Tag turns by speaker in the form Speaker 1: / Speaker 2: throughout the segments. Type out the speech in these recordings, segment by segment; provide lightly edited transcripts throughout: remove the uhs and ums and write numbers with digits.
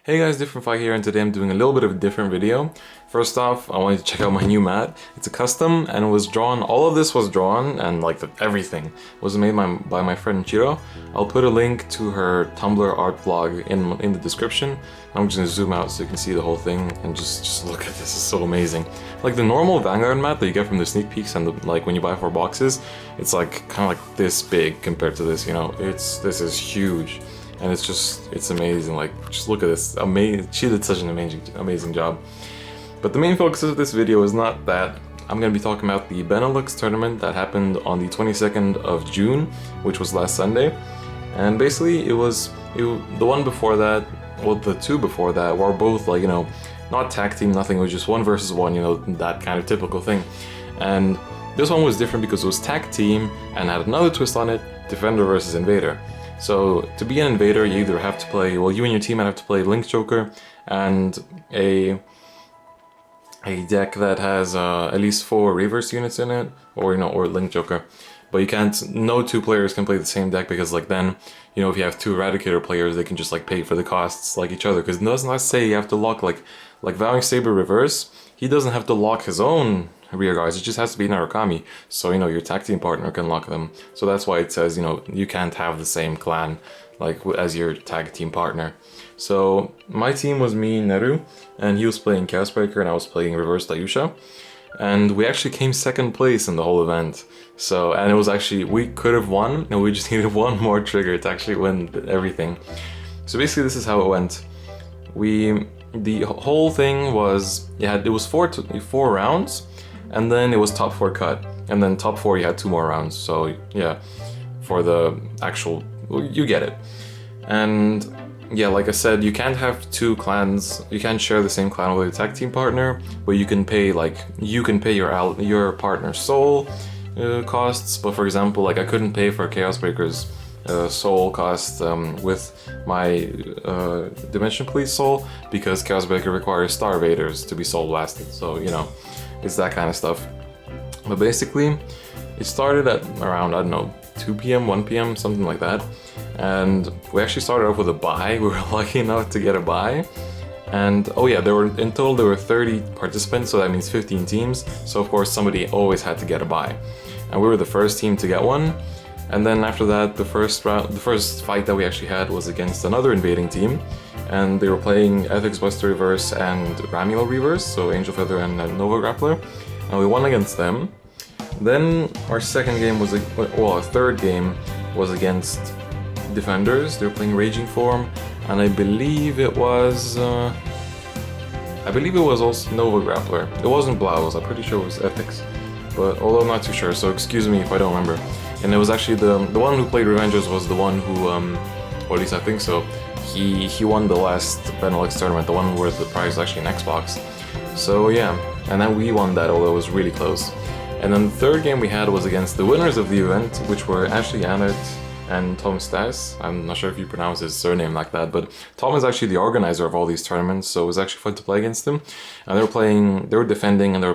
Speaker 1: Hey guys, DifferentFight here, and today I'm doing a little bit of a different video. First off, I wanted to check out my new mat. It's a custom and it was drawn, all of this was drawn and like everything was made by my friend Chiro. I'll put a link to her Tumblr art blog in the description. I'm just gonna zoom out so you can see the whole thing and just look at this, it's so amazing. Like the normal Vanguard mat that you get from the sneak peeks and like when you buy 4 boxes, it's like kind of like this big compared to this, you know, this is huge. And it's amazing, like, just look at this, amazing, she did such an amazing job. But the main focus of this video is not that. I'm going to be talking about the BeNeLux tournament that happened on the 22nd of June, which was last Sunday. And basically the one before that, well, the two before that were both like, you know, not tag team, nothing, it was just 1 versus 1, you know, that kind of typical thing. And this one was different because it was tag team and had another twist on it, Defender versus Invader. So to be an Invader, you either have to play, well, you and your team have to play Link Joker and a deck that has at least 4 reverse units in it, or you know, or Link Joker. But you can't, no 2 players can play the same deck because like then, you know, if you have 2 Eradicator players, they can just like pay for the costs like each other. Because it does not say you have to lock like Vowing Saber Reverse, he doesn't have to lock his own rear guards, it just has to be Narukami, so you know your tag team partner can lock them. So that's why it says, you know, you can't have the same clan like as your tag team partner. So my team was me, Neru, and he was playing Chaos Breaker and I was playing Reverse Daiyusha, and we actually came 2nd place in the whole event. So, and it was actually, we could have won and we just needed 1 more trigger to actually win everything. So basically this is how it went. The whole thing was, it was 4 rounds. And then it was top 4 cut, and then top 4 you had 2 more rounds, so yeah, for the actual, well, you get it. And yeah, like I said, you can't have 2 clans, you can't share the same clan with your tag team partner, but you can pay your partner's soul costs. But for example, like I couldn't pay for Chaos Breaker's soul cost with my Dimension Police soul because Chaos Breaker requires Star Invaders to be soul blasted, so you know, it's that kind of stuff. But basically, it started at around, I don't know, 2 p.m., 1 p.m., something like that. And we actually started off with a bye. We were lucky enough to get a bye. And oh yeah, in total there were 30 participants, so that means 15 teams. So of course somebody always had to get a bye. And we were the first team to get one. And then after that, the first fight that we actually had was against another invading team. And they were playing Ethics Buster Reverse and Ramiel Reverse, so Angel Feather and Nova Grappler, and we won against them. Then our second game was, our third game was against Defenders. They were playing Raging Form, and I believe it was also Nova Grappler. It wasn't Blaus, I'm pretty sure it was Ethics, but although I'm not too sure, so excuse me if I don't remember. And it was actually the one who played Revengers was the one who, or at least I think so, he won the last BeNeLux tournament, the one where the prize was actually an Xbox. So yeah, and then we won that, although it was really close. And then the third game we had was against the winners of the event, which were Ashley Annert and Tom Stas. I'm not sure if you pronounce his surname like that, but Tom is actually the organizer of all these tournaments, so it was actually fun to play against him. And they were defending, and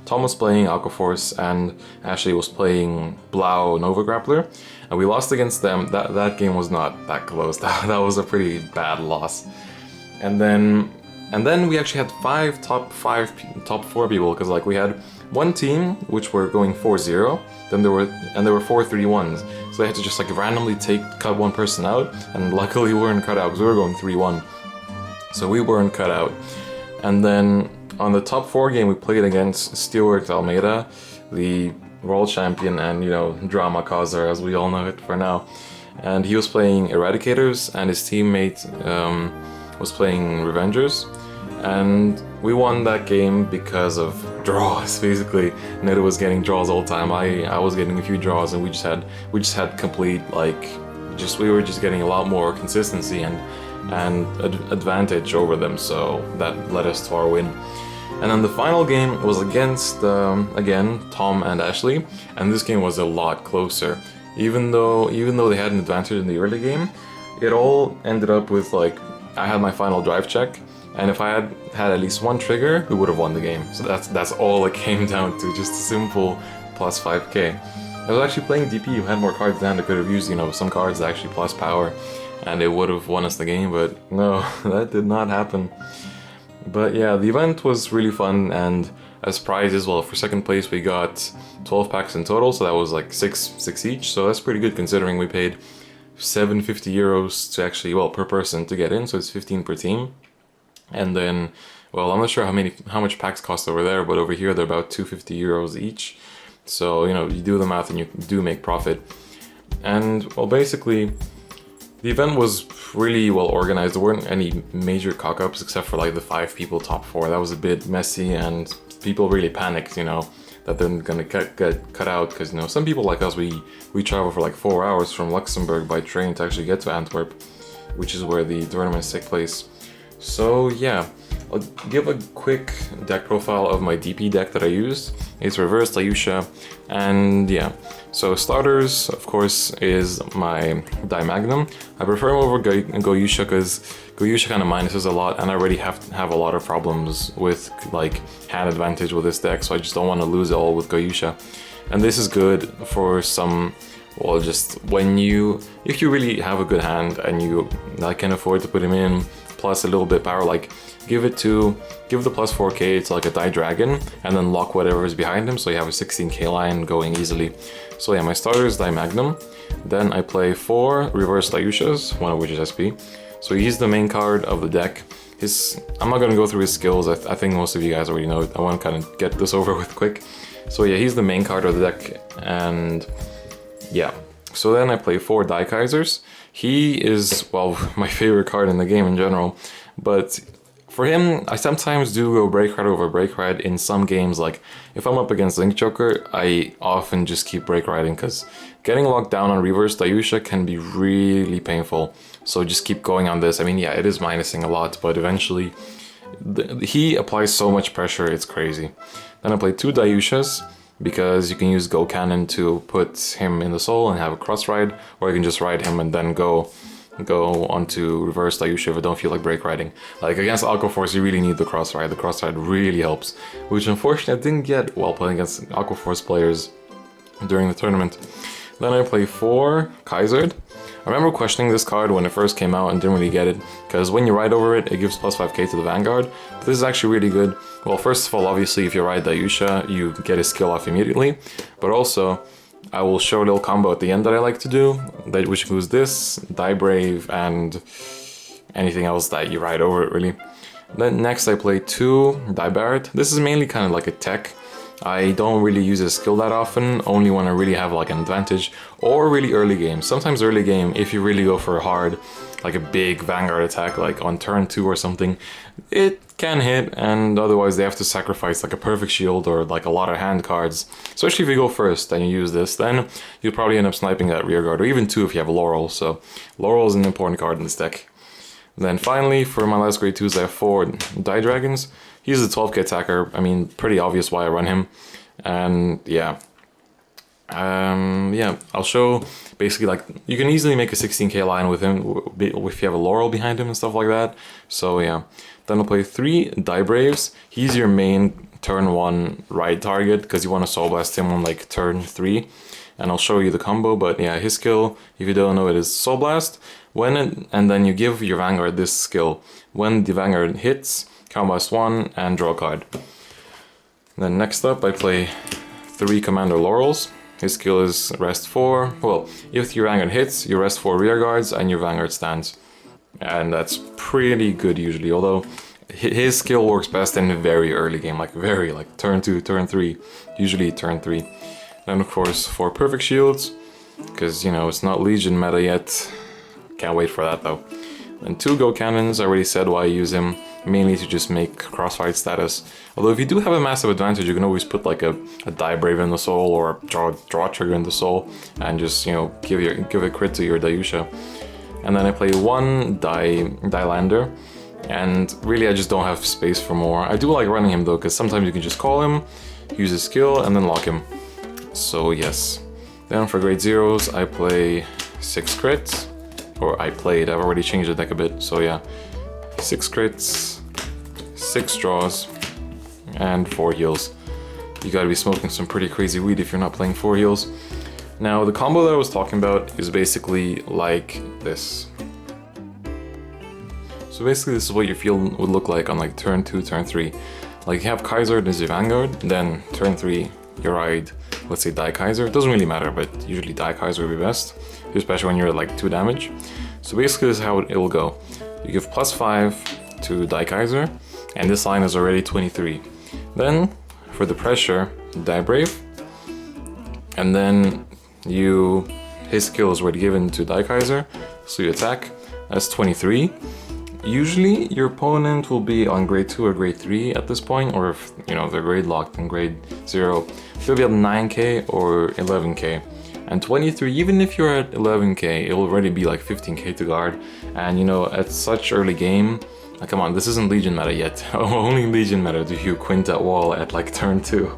Speaker 1: Tom was playing Alcoforce, and Ashley was playing Blau Nova Grappler. And we lost against them. That game was not that close. That was a pretty bad loss. And then we actually had top 4 people, because like we had one team which were going 4-0, then there were 4-3-1s, so they had to just like randomly cut one person out, and luckily we weren't cut out because we were going 3-1, so we weren't cut out. And then on the top 4 game we played against Stuart Almeida, the world champion and, you know, drama causer as we all know it for now, and he was playing Eradicators and his teammate was playing Revengers. And we won that game because of draws, basically. Neru was getting draws all the time. I was getting a few draws, and we just had complete, like, we were just getting a lot more consistency and advantage over them. So that led us to our win. And then the final game was against again Tom and Ashley, and this game was a lot closer. Even though they had an advantage in the early game, it all ended up with like I had my final drive check. And if I had had at least 1 trigger, we would have won the game. So that's all it came down to, just a simple plus 5k. I was actually playing DP who had more cards than I could have used, you know, some cards that actually plus power. and it would have won us the game, but no, that did not happen. But yeah, the event was really fun, and as prizes, well, for second place we got 12 packs in total, so that was like six each, so that's pretty good considering we paid 750 euros to actually, well, per person to get in, so it's 15 per team. And then, well, I'm not sure how much packs cost over there, but over here they're about 250 euros each. So, you know, you do the math and you do make profit. And, well, basically, the event was really well organized. There weren't any major cock-ups except for like the 5 people top 4. That was a bit messy, and people really panicked, you know, that they're gonna get cut out, because, you know, some people like us, we travel for like 4 hours from Luxembourg by train to actually get to Antwerp, which is where the tournaments take place. So yeah, I'll give a quick deck profile of my DP deck that I used. It's reverse Daiyusha, and yeah. So starters, of course, is my Magnum. I prefer him over Daiyusha because Daiyusha kind of minuses a lot, and I already have a lot of problems with like hand advantage with this deck, so I just don't want to lose it all with Daiyusha. And this is good for some, well, just when if you really have a good hand and you can afford to put him in, plus a little bit power, like give the plus 4k to like a Die Dragon, and then lock whatever is behind him, so you have a 16k line going easily. So yeah, my starter is Magnum. Then I play 4 reverse Daiyushas, one of which is SP. So he's the main card of the deck. I'm not gonna go through his skills, I think most of you guys already know it. I want to kind of get this over with quick. So yeah, he's the main card of the deck, and yeah. So then I play 4 Daikaizers. He is, well, my favorite card in the game in general, but for him, I sometimes do go Break Ride over Break Ride in some games. Like, if I'm up against Link Joker, I often just keep Break Riding, because getting locked down on reverse Daiyusha can be really painful. So just keep going on this. I mean, yeah, it is minusing a lot, but eventually he applies so much pressure, it's crazy. Then I play 2 Daiyushas, because you can use Go Cannon to put him in the soul and have a cross ride, or you can just ride him and then go onto reverse Daiyusha if I don't feel like break riding. Like against Aqua Force, you really need the cross ride. The cross ride really helps, which unfortunately I didn't get while playing against Aqua Force players during the tournament. Then I play 4 Kaisered. I remember questioning this card when it first came out and didn't really get it, because when you ride over it, it gives plus 5k to the Vanguard. But this is actually really good. Well, first of all, obviously, if you ride Daiyusha, you get his skill off immediately. But also, I will show a little combo at the end that I like to do, which includes this, Die Brave, and anything else that you ride over it, really. Then next I play 2 Die Barret. This is mainly kind of like a tech. I don't really use his skill that often, only when I really have like an advantage, or really early game. Sometimes early game, if you really go for a hard, like a big Vanguard attack, like on turn 2 or something, it can hit, and otherwise they have to sacrifice like a perfect shield or like a lot of hand cards. Especially if you go first and you use this, then you'll probably end up sniping that rear guard, or even 2 if you have Laurel, so Laurel is an important card in this deck. Then finally, for my last grade 2s, I have 4 Die Dragons. He's a 12k attacker. I mean, pretty obvious why I run him. And yeah. Yeah, I'll show basically like, you can easily make a 16k line with him if you have a Laurel behind him and stuff like that. So yeah. Then I'll play 3 Die Braves. He's your main turn 1 ride target, because you want to Soul Blast him on like turn 3. And I'll show you the combo, but yeah, his skill, if you don't know it, is Soul Blast. And then you give your Vanguard this skill. When the Vanguard hits, Count Blast 1 and draw a card. Then next up I play 3 Commander Laurels. His skill is rest 4. Well, if your Vanguard hits, you rest 4 rear guards and your Vanguard stands. And that's pretty good usually, although his skill works best in a very early game, like turn 2, turn 3, usually turn 3. Then of course 4 Perfect Shields, because you know it's not Legion meta yet. Can't wait for that though. And 2 Go Cannons, I already said why I use him, mainly to just make crossfight status. Although if you do have a massive advantage, you can always put like a Die Brave in the soul, or draw trigger in the soul, and just, you know, give a crit to your Daiyusha. And then I play 1 Lander, and really I just don't have space for more. I do like running him though, because sometimes you can just call him, use his skill, and then lock him. So yes. Then for grade 0s, I play 6 crits. Or I've already changed the deck a bit, so yeah. 6 crits, 6 draws, and 4 heals. You gotta be smoking some pretty crazy weed if you're not playing 4 heals. Now, the combo that I was talking about is basically like this. So basically this is what your field would look like on like turn 2, turn 3. Like you have Kaiser as your Vanguard, then turn 3 you ride, let's say Daiyusha. It doesn't really matter, but usually Daiyusha would be best, especially when you're at like 2 damage. So basically this is how it will go. You give +5 to Daiyusha, and this line is already 23. Then for the pressure, Brave, and then his skill is already given to Daiyusha, so you attack. That's 23. Usually your opponent will be on grade 2 or grade 3 at this point, or if they're grade locked in grade 0, they'll be at 9k or 11k. And 23, even if you're at 11k, it will already be like 15k to guard. And at such early game, come on, this isn't Legion meta yet. Only Legion meta do you quint at wall at like turn 2.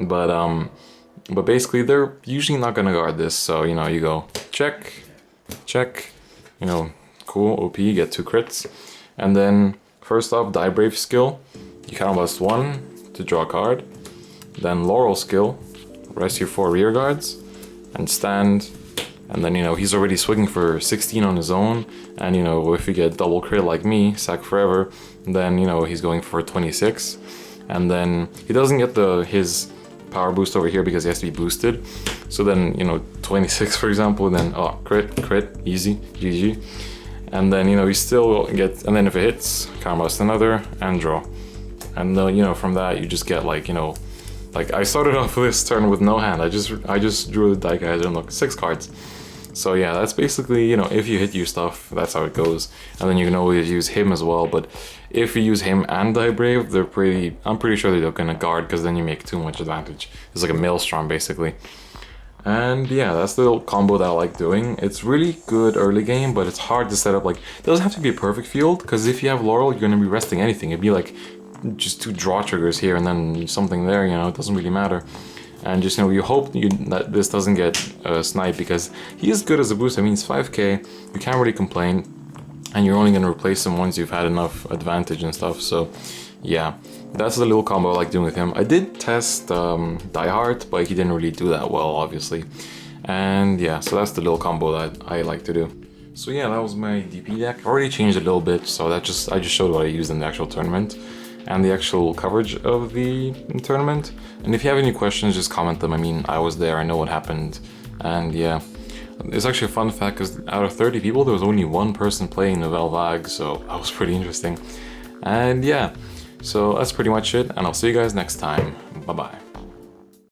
Speaker 1: But basically they're usually not gonna guard this, so you go check, cool, OP, get 2 crits. And then first off, Brave skill, you counterblast 1 to draw a card. Then Laurel skill, rest your 4 rear guards and stand. And then he's already swinging for 16 on his own, and if you get double crit like me, sack forever, then he's going for 26. And then he doesn't get his power boost over here because he has to be boosted. So then 26 for example, then crit, easy, GG. And then he still gets, and then if it hits, counterblast another and draw. And from that you just get like I started off this turn with no hand. I just drew the Daiyusha and look, 6 cards. So yeah, that's basically, if you hit your stuff, that's how it goes. And then you can always use him as well, but if you use him and Brave, I'm pretty sure they're gonna guard, because then you make too much advantage. It's like a maelstrom basically. And yeah, that's the little combo that I like doing. It's really good early game, but it's hard to set up. Like, it doesn't have to be a perfect field, because if you have Laurel, you're gonna be resting anything. It'd be like just 2 draw triggers here and then something there, it doesn't really matter. And just you hope that this doesn't get sniped, because he is good as a boost. I mean, it's 5k, you can't really complain, and you're only gonna replace him once you've had enough advantage and stuff. So yeah, that's the little combo I like doing with him. I did test Diehard, but he didn't really do that well, obviously. And yeah, so that's the little combo that I like to do. So yeah, that was my DP deck. I already changed it a little bit, so I just showed what I used in the actual tournament and the actual coverage of the tournament. And if you have any questions, just comment them. I mean, I was there, I know what happened. And yeah, it's actually a fun fact, because out of 30 people, there was only 1 person playing Nouvelle Vague, so that was pretty interesting. And yeah, so that's pretty much it, and I'll see you guys next time. Bye bye.